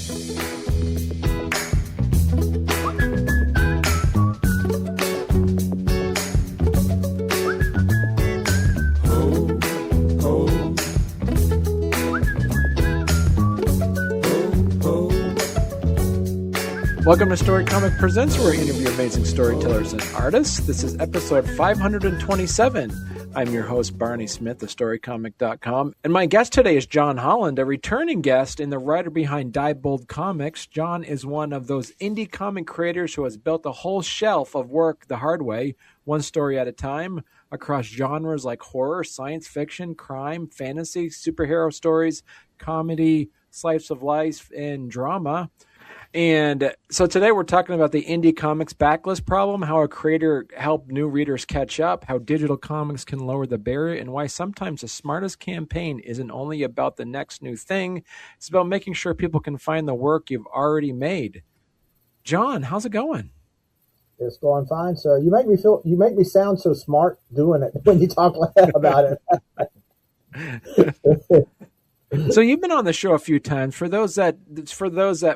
Welcome to Storycomic Presents, where we interview amazing storytellers and artists. This is episode 527. I'm your host, Barney Smith of Storycomic.com. And my guest today is John Holland, a returning guest and the writer behind Diebold Comics. John is one of those indie comic creators who has built a whole shelf of work the hard way, one story at a time, across genres like horror, science fiction, crime, fantasy, superhero stories, comedy, slice of life, and drama. And so today we're talking about the indie comics backlist problem, how a creator helped new readers catch up, how digital comics can lower the barrier, and why sometimes the smartest campaign isn't only about the next new thing. It's about making sure people can find the work you've already made. John, how's it going? It's going fine, sir. You make me sound so smart doing it when you talk about it. So you've been on the show a few times. For those that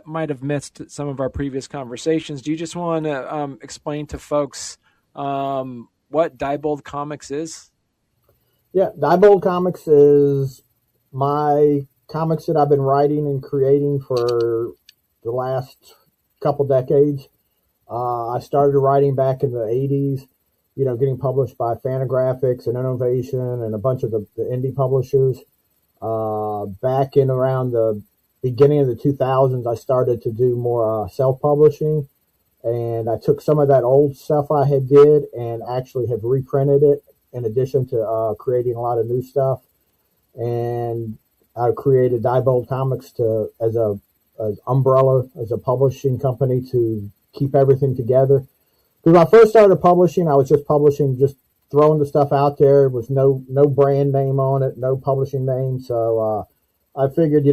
might have missed some of our previous conversations, do you just want to explain to folks what Diebold Comics is? Yeah, Diebold Comics is my comics that I've been writing and creating for the last couple decades. I started writing back in the 80s, getting published by Fantagraphics and Innovation and a bunch of the indie publishers. Back in around the beginning of the 2000s, I started to do more self-publishing, and I took some of that old stuff I had did and actually have reprinted it in addition to creating a lot of new stuff. And I created Diebold Comics as umbrella, as a publishing company to keep everything together. Because when I first started publishing, I was just publishing, just throwing the stuff out there with no brand name on it, no publishing name. So I figured,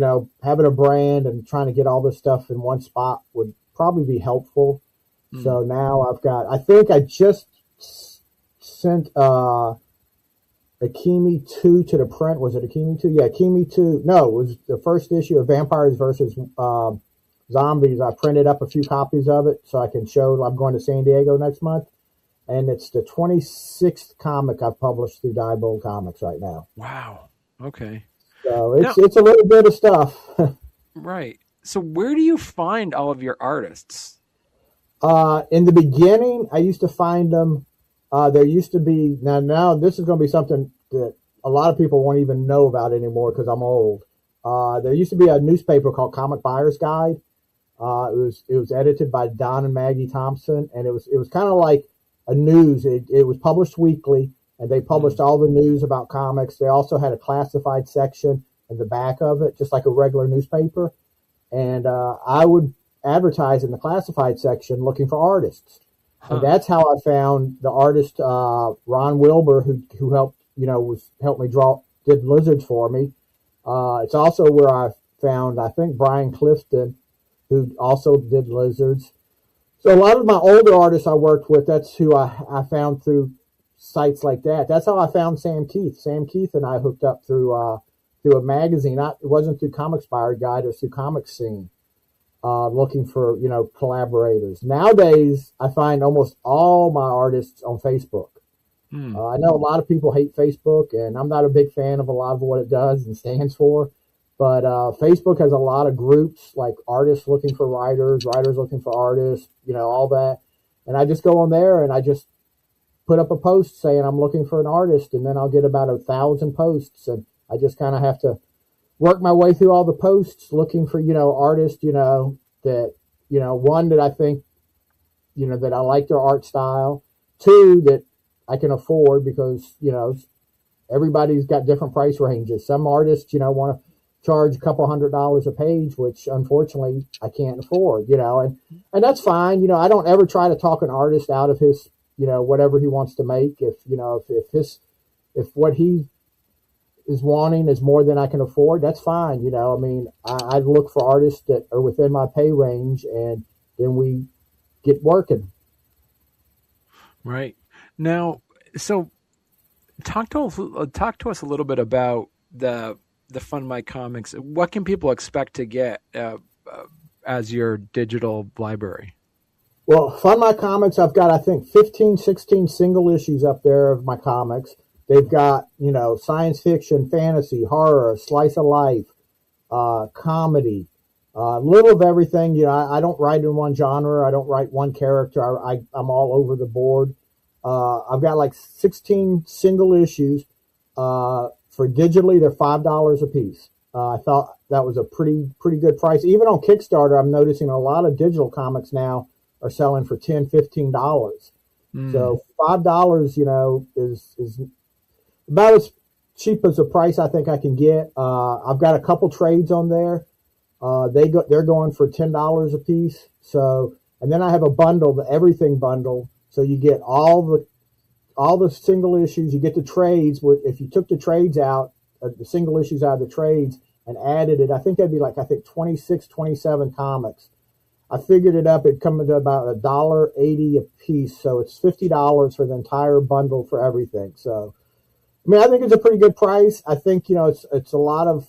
having a brand and trying to get all this stuff in one spot would probably be helpful. Mm. So now I think I just sent Akimi 2 to the print. Was it Akimi 2? Yeah, Akimi 2. No, it was the first issue of Vampires versus Zombies. I printed up a few copies of it so I can show. I'm going to San Diego next month. And it's the 26th comic I've published through Diebold Comics right now. Wow. Okay. So it's a little bit of stuff. Right. So where do you find all of your artists? In the beginning, I used to find them. There used to be, now this is going to be something that a lot of people won't even know about anymore because I'm old. There used to be a newspaper called Comic Buyer's Guide. It was edited by Don and Maggie Thompson, and it was kind of like a news. It was published weekly, and they published all the news about comics. They also had a classified section in the back of it, just like a regular newspaper. And I would advertise in the classified section looking for artists. And that's how I found the artist Ron Wilbur, who helped me draw, did lizards for me. It's also where I found, I think, Brian Clifton, who also did lizards. So a lot of my older artists I worked with, that's who I found through sites like that. That's how I found Sam Keith. Sam Keith and I hooked up through a magazine. It wasn't through Comics Buyer Guide, it was through Comic Scene, looking for, collaborators. Nowadays, I find almost all my artists on Facebook. I know a lot of people hate Facebook, and I'm not a big fan of a lot of what it does and stands for. But Facebook has a lot of groups, like artists looking for writers, writers looking for artists, all that. And I just go on there and I just put up a post saying I'm looking for an artist, and then I'll get about 1,000 posts. And I just kind of have to work my way through all the posts looking for, artists, that, one, that I think, that I like their art style. Two, that I can afford because, everybody's got different price ranges. Some artists, want to charge a couple $100 a page, which unfortunately I can't afford, and that's fine. I don't ever try to talk an artist out of his, whatever he wants to make. If what he is wanting is more than I can afford, that's fine. I look for artists that are within my pay range, and then we get working. Right. Now, so talk to us a little bit about the Fund My Comics. What can people expect to get as your digital library? Well, Fund My Comics, I've got, I think, 15, 16 single issues up there of my comics. They've got, science fiction, fantasy, horror, slice of life, comedy, little of everything. I don't write in one genre. I don't write one character. I'm all over the board. I've got like 16 single issues. For digitally, they're $5 a piece. I thought that was a pretty good price. Even on Kickstarter, I'm noticing a lot of digital comics now are selling for $10, $15. So $5, is about as cheap as a price I think I can get. I've got a couple trades on there. They're going for $10 a piece. So, and then I have a bundle, the everything bundle. So you get all the single issues. You get the trades. If you took the trades out, the single issues out of the trades and added it, I think that'd be 26, 27 comics. I figured it up. It'd come to about $1.80 a piece. So it's $50 for the entire bundle for everything. So, I think it's a pretty good price. I think, it's a lot of,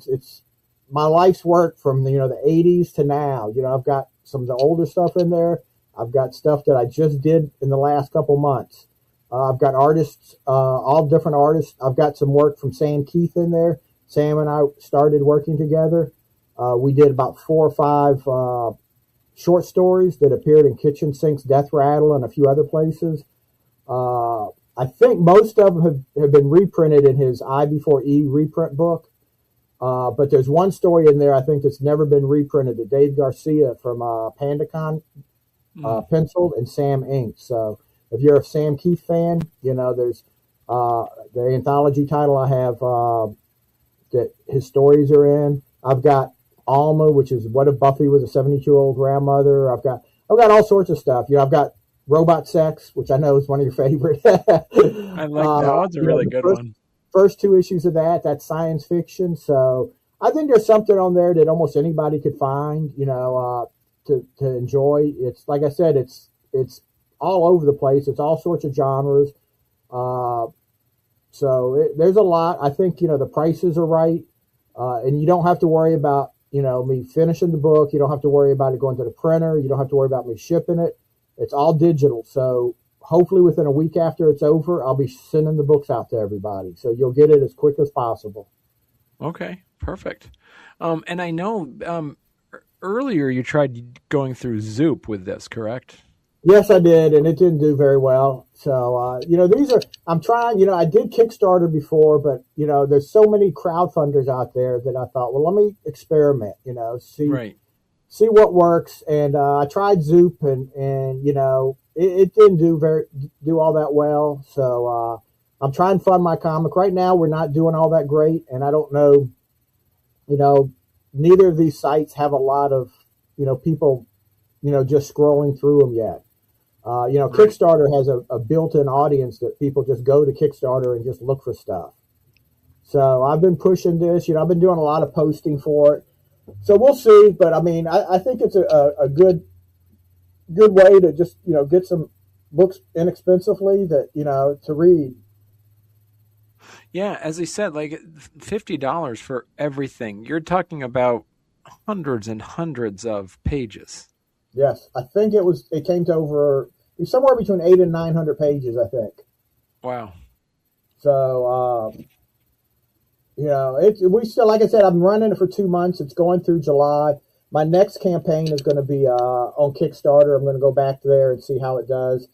it's my life's work from the 80s to now. I've got some of the older stuff in there. I've got stuff that I just did in the last couple months. I've got artists, all different artists. I've got some work from Sam Keith in there. Sam and I started working together. We did about 4 or 5 short stories that appeared in Kitchen Sink's Death Rattle and a few other places. I think most of them have been reprinted in his I Before E reprint book. But there's one story in there I think that's never been reprinted that Dave Garcia from PandaCon penciled and Sam inked. So if you're a Sam Keith fan, there's the anthology title I have that his stories are in. I've got Alma, which is What If Buffy Was a 72-year-old grandmother. I've got all sorts of stuff. I've got Robot Sex, which I know is one of your favorites. I like that. That's a really good one. First 2 issues of that's science fiction. So I think there's something on there that almost anybody could find, to enjoy. It's like I said, it's all over the place. It's all sorts of genres. There's a lot. I think, the prices are right. And you don't have to worry about, me finishing the book. You don't have to worry about it going to the printer. You don't have to worry about me shipping it. It's all digital. So hopefully within a week after it's over, I'll be sending the books out to everybody. So you'll get it as quick as possible. Okay, perfect. And I know earlier you tried going through Zoop with this, correct? Yes, I did, and it didn't do very well. So, I'm trying, I did Kickstarter before, but, there's so many crowdfunders out there that I thought, well, let me experiment, see what works. And I tried Zoop, and it didn't do all that well. So I'm trying to fund my comic. Right now, we're not doing all that great, and I don't know, neither of these sites have a lot of, people, just scrolling through them yet. Right. Kickstarter has a built-in audience that people just go to Kickstarter and just look for stuff. So I've been pushing this. I've been doing a lot of posting for it. So we'll see. But, I think it's a good way to just, get some books inexpensively that, to read. Yeah, as I said, $50 for everything. You're talking about hundreds and hundreds of pages. Yes, I think it came to somewhere between 800 and 900 pages, I think. Wow. So, we still, like I said, I'm running it for 2 months. It's going through July. My next campaign is going to be on Kickstarter. I'm going to go back there and see how it does.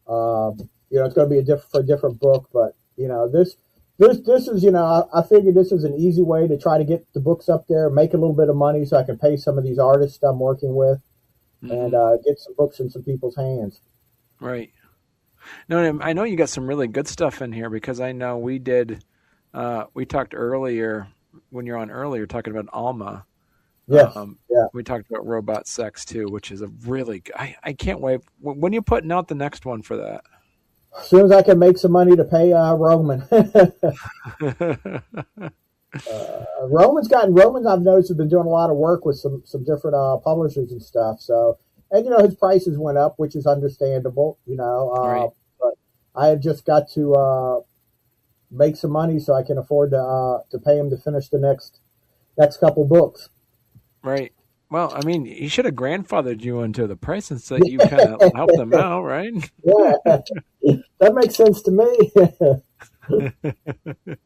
It's going to be for a different book, but this is, I figured this is an easy way to try to get the books up there, make a little bit of money so I can pay some of these artists I'm working with. And get some books in some people's hands. Right. No, I know you got some really good stuff in here because I know we did. We talked earlier when you're on earlier talking about Alma. Yes. Yeah. We talked about Robot Sex too, which is a really. I can't wait. When are you putting out the next one for that? As soon as I can make some money to pay Roman. Roman's I've noticed has been doing a lot of work with some different publishers and stuff. So, and his prices went up, which is understandable. Right. But I have just got to make some money so I can afford to pay him to finish the next couple books. Right. Well, I mean, he should have grandfathered you into the price so that you kind of helped them out, right? Yeah, that makes sense to me.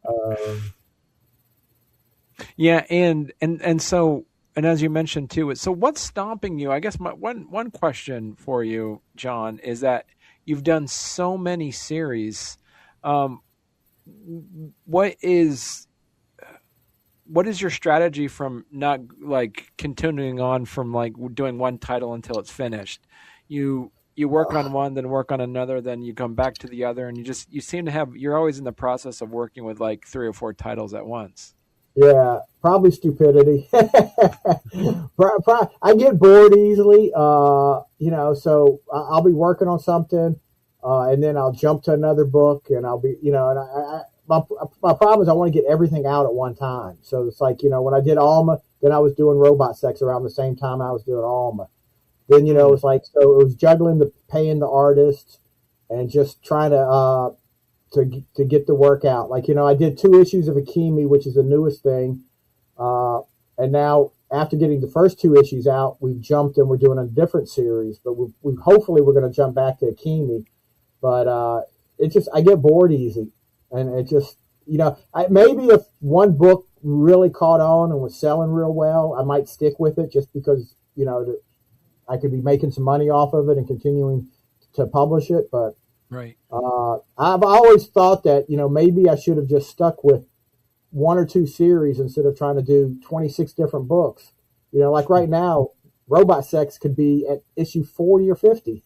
um, Yeah, and so and as you mentioned too, so what's stopping you? I guess my one question for you, John, is that you've done so many series. Um, what is what is your strategy from not like continuing on from like doing one title until it's finished? You work on one, then work on another, then you come back to the other, and you seem to have you're always in the process of working with like 3 or 4 titles at once. yeah, probably stupidity. I get bored easily, so I'll be working on something, and then I'll jump to another book, and I'll be, and my problem is I want to get everything out at one time. So it's like, when I did Alma, then I was doing Robot Sex around the same time I was doing Alma. Then, Mm, it's like, so it was juggling the paying the artists and just trying to get the work out. Like, I did 2 issues of Akimi, which is the newest thing. And now after getting the first 2 issues out, we've jumped and we're doing a different series, but we hopefully we're going to jump back to Akimi. But, it just, I get bored easy, and it just, maybe if one book really caught on and was selling real well, I might stick with it just because, I could be making some money off of it and continuing to publish it. But right. I've always thought that, maybe I should have just stuck with 1 or 2 series instead of trying to do 26 different books. Like right now, Robot Sex could be at issue 40 or 50,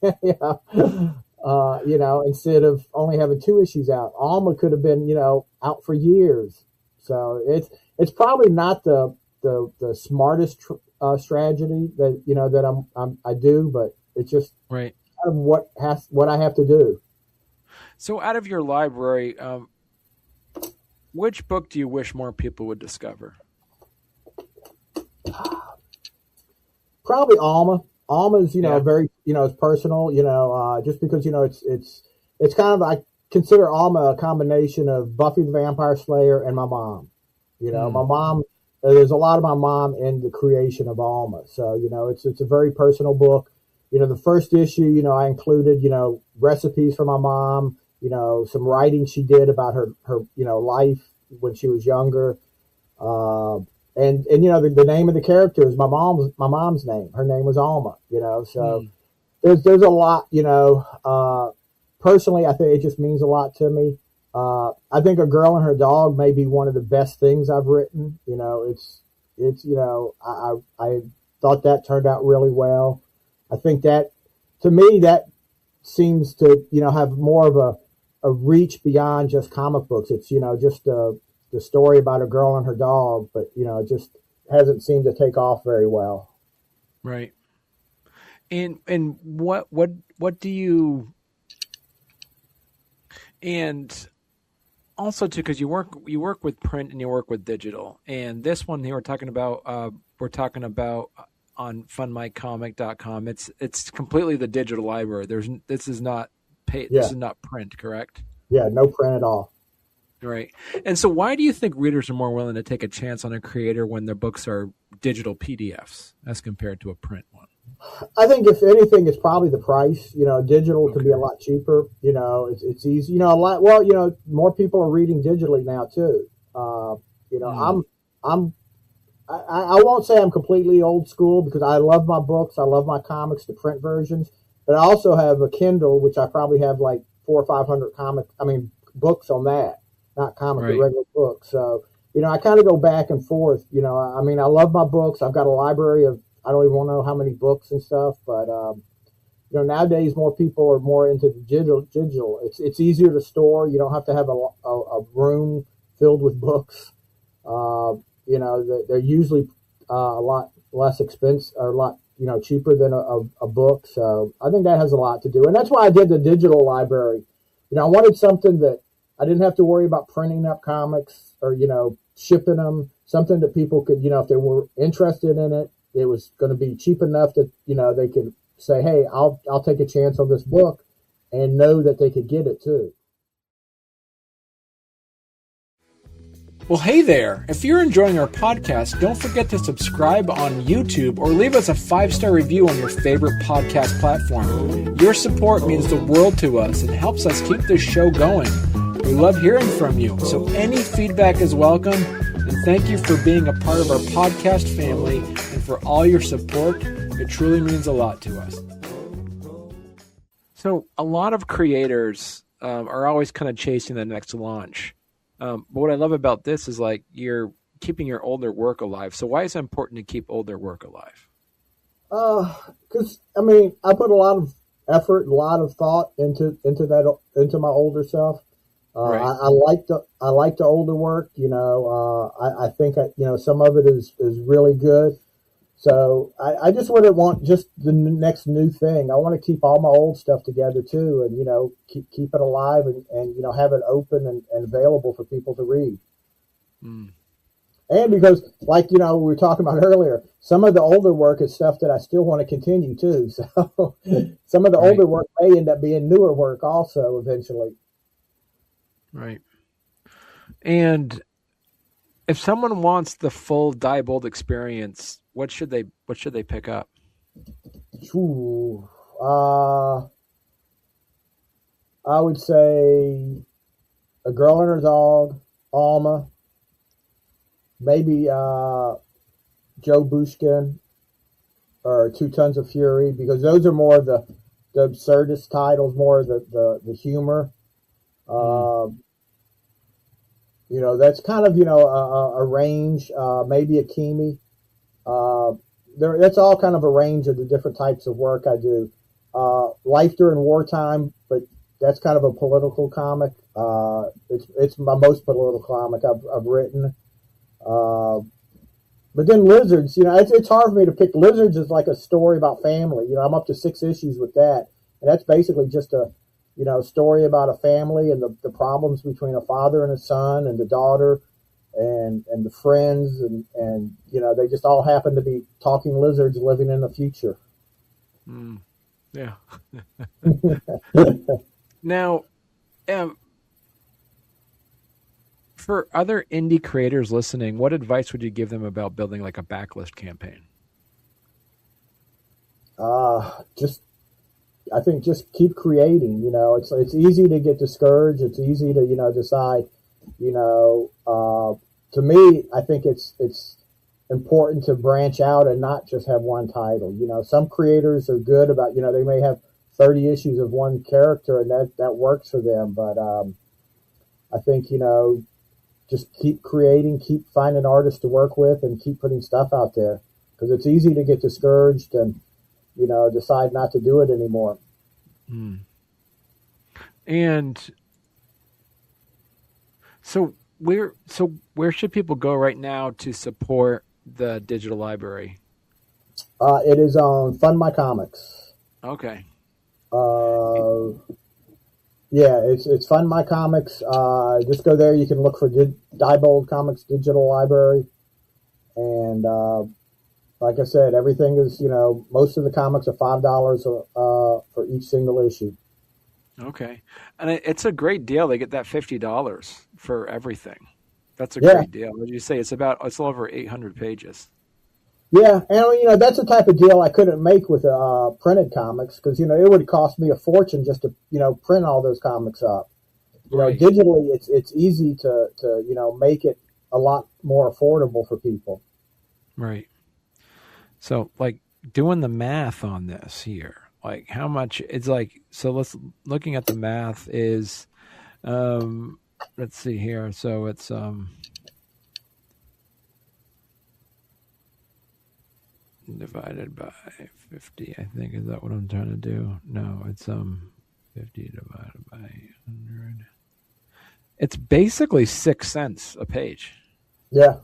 instead of only having 2 issues out. Alma could have been, out for years. So it's probably not the smartest strategy that I do, but it's just Right. kind of what I have to do. So, out of your library, which book do you wish more people would discover? Probably Alma. Alma is, Yeah. very, it's personal, just because, it's kind of, I consider Alma a combination of Buffy the Vampire Slayer and my mom. My Mm, mom, there's a lot of my mom in the creation of Alma. So, it's a very personal book. The first issue, I included, recipes for my mom, some writing she did about her life when she was younger. Uh, and the name of the character is my mom's name. Her name was Alma. So mm, there's a lot. Personally, I think it just means a lot to me. I think A Girl and Her Dog may be one of the best things I've written. It's I thought that turned out really well. I think that, to me, that seems to have more of a reach beyond just comic books. It's just the story about a girl and her dog, but it just hasn't seemed to take off very well. right. And what do you and also too because you work with print and you work with digital, and this one here we're talking about on funmycomic.com. It's completely the digital library. This is not pay this Yeah, is not print, correct? yeah, no print at all. Right. And so why do you think readers are more willing to take a chance on a creator when their books are digital PDFs as compared to a print one? I think if anything, it's probably the price. Digital can be a Okay. lot cheaper. It's easy. A lot. Well, more people are reading digitally now too. Uh, you know, Mm, I'm I won't say I'm completely old school because I love my books. I love my comics, the print versions. But I also have a Kindle, which I probably have like 400 or 500 books on that. Not comic, but right. regular books. So, I kind of go back and forth. I love my books. I've got a library of, I don't even want to know how many books and stuff. But, nowadays more people are more into the digital. It's easier to store. You don't have to have a room filled with books. Uh, they're usually a lot less expensive, or a lot cheaper than a book. So I think that has a lot to do, and that's why I did the digital library. I wanted something that I didn't have to worry about printing up comics or shipping them. Something that people could, if they were interested in it, it was going to be cheap enough that they could say, "Hey, I'll take a chance on this book," and know that they could get it too. Well, hey there. If you're enjoying our podcast, don't forget to subscribe on YouTube or leave us a 5-star review on your favorite podcast platform. Your support means the world to us and helps us keep this show going. We love hearing from you, so any feedback is welcome. And thank you for being a part of our podcast family and for all your support. It truly means a lot to us. So a lot of creators are always kind of chasing the next launch. But what I love about this is like you're keeping your older work alive. So why is it important to keep older work alive? Because I put a lot of effort, a lot of thought into my older self. Right. I like the older work. I think some of it is really good. So I just wouldn't want just the next new thing. I want to keep all my old stuff together too, and keep it alive and have it open and available for people to read. Mm. And because, like we were talking about earlier, some of the older work is stuff that I still want to continue too. So some of the older work may end up being newer work also eventually. Right. And if someone wants the full Diebold experience, what should they pick up? Ooh, I would say A Girl and Her Dog, Alma, maybe Joe Bushkin or 2 Tons of Fury, because those are more of the absurdist titles, more of the humor. That's kind of a range. Maybe Akimi. That's all kind of a range of the different types of work I do. Life During Wartime, but that's kind of a political comic. It's my most political comic I've written. But then Lizards, it's hard for me to pick. Lizards is like a story about family. I'm up to 6 issues with that, and that's basically just a story about a family and the problems between a father and a son and the daughter and the friends and they just all happen to be talking lizards living in the future. Mm. Yeah. Now, for other indie creators listening, what advice would you give them about building like a backlist campaign? I think just keep creating. It's easy to get discouraged. It's easy to decide. To me, I think it's important to branch out and not just have one title. Some creators are good about they may have 30 issues of one character and that works for them. But I think just keep creating, keep finding artists to work with, and keep putting stuff out there, because it's easy to get discouraged and decide not to do it anymore. Mm. And so where should people go right now to support the digital library? It is on Fund My Comics. Okay. Yeah, it's Fund My Comics. Just go there. You can look for Diebold Comics Digital Library, and like I said, everything is, most of the comics are $5 for each single issue. Okay. And it's a great deal. They get that $50 for everything. That's a great deal. What did you say? It's a little over 800 pages. Yeah. And, that's the type of deal I couldn't make with printed comics, because, it would cost me a fortune just to, print all those comics up. Right. Digitally, it's easy to make it a lot more affordable for people. Right. So, like, doing the math on this here, like how much it's like, so looking at the math is, let's see here. So it's, divided by 50, I think. Is that what I'm trying to do? No, it's, 50 divided by 100. It's basically 6 cents a page. Yeah.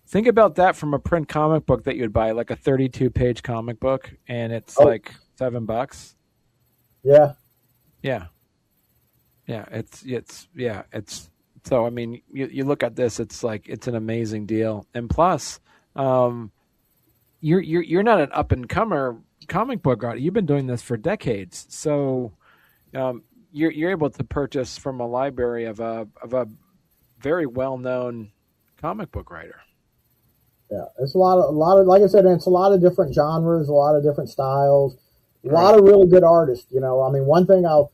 Think about that from a print comic book that you'd buy, like a 32-page comic book, and it's like $7. Yeah. Yeah. Yeah. It's so, I mean, you look at this, it's like, it's an amazing deal. And plus, you're not an up and comer comic book artist. You've been doing this for decades. So, you're able to purchase from a library of a very well-known comic book writer. Yeah, it's a lot of, like I said, it's a lot of different genres, a lot of different styles, a lot of really good artists. You know, I mean, one thing I'll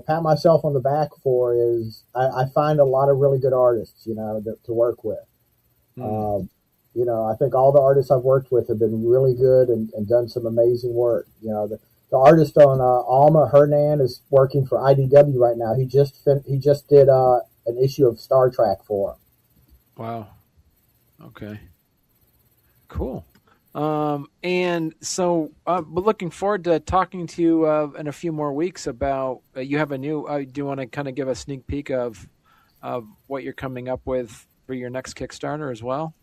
pat myself on the back for is I find a lot of really good artists, you know, to work with. You know, I think all the artists I've worked with have been really good and done some amazing work. You know, the artist on Alma, Hernan, is working for IDW right now. He just did an issue of Star Trek for him. Wow. Okay. Cool. And so we're looking forward to talking to you in a few more weeks about you have a new. Do you want to kind of give a sneak peek of what you're coming up with for your next Kickstarter as well?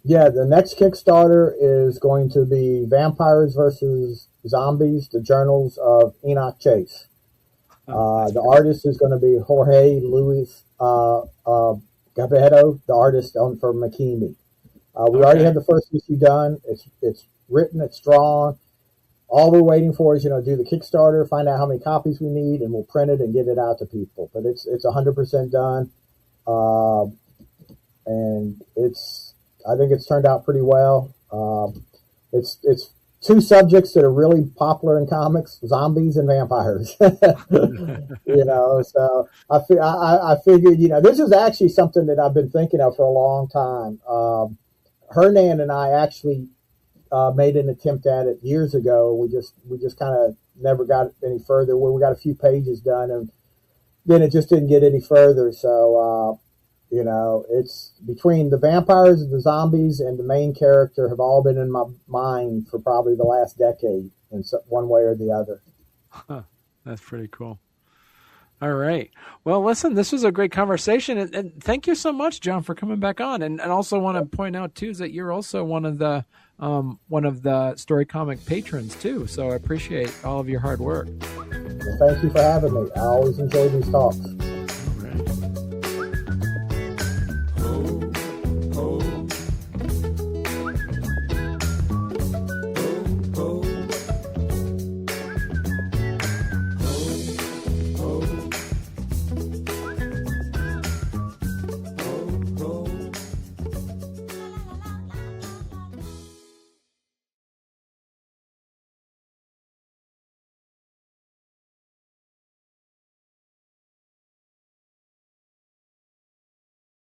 Yeah, the next Kickstarter is going to be Vampires versus Zombies: The Journals of Enoch Chase. The artist is going to be Jorge Luis Gabedo, the artist for Makimi. We already had the first issue done. It's written, it's drawn. All we're waiting for is, do the Kickstarter, find out how many copies we need, and we'll print it and get it out to people. But it's 100% done, and I think it's turned out pretty well. It's two subjects that are really popular in comics: zombies and vampires. So I figured, this is actually something that I've been thinking of for a long time. Hernan and I actually made an attempt at it years ago. We just kind of never got any further. We got a few pages done, and then it just didn't get any further. So, it's between the vampires and the zombies and the main character have all been in my mind for probably the last decade in one way or the other. Huh, that's pretty cool. All right. Well, listen, this was a great conversation, and thank you so much, John, for coming back on. And also want to point out too is that you're also one of the Storycomic patrons too. So I appreciate all of your hard work. Well, thank you for having me. I always enjoy these talks.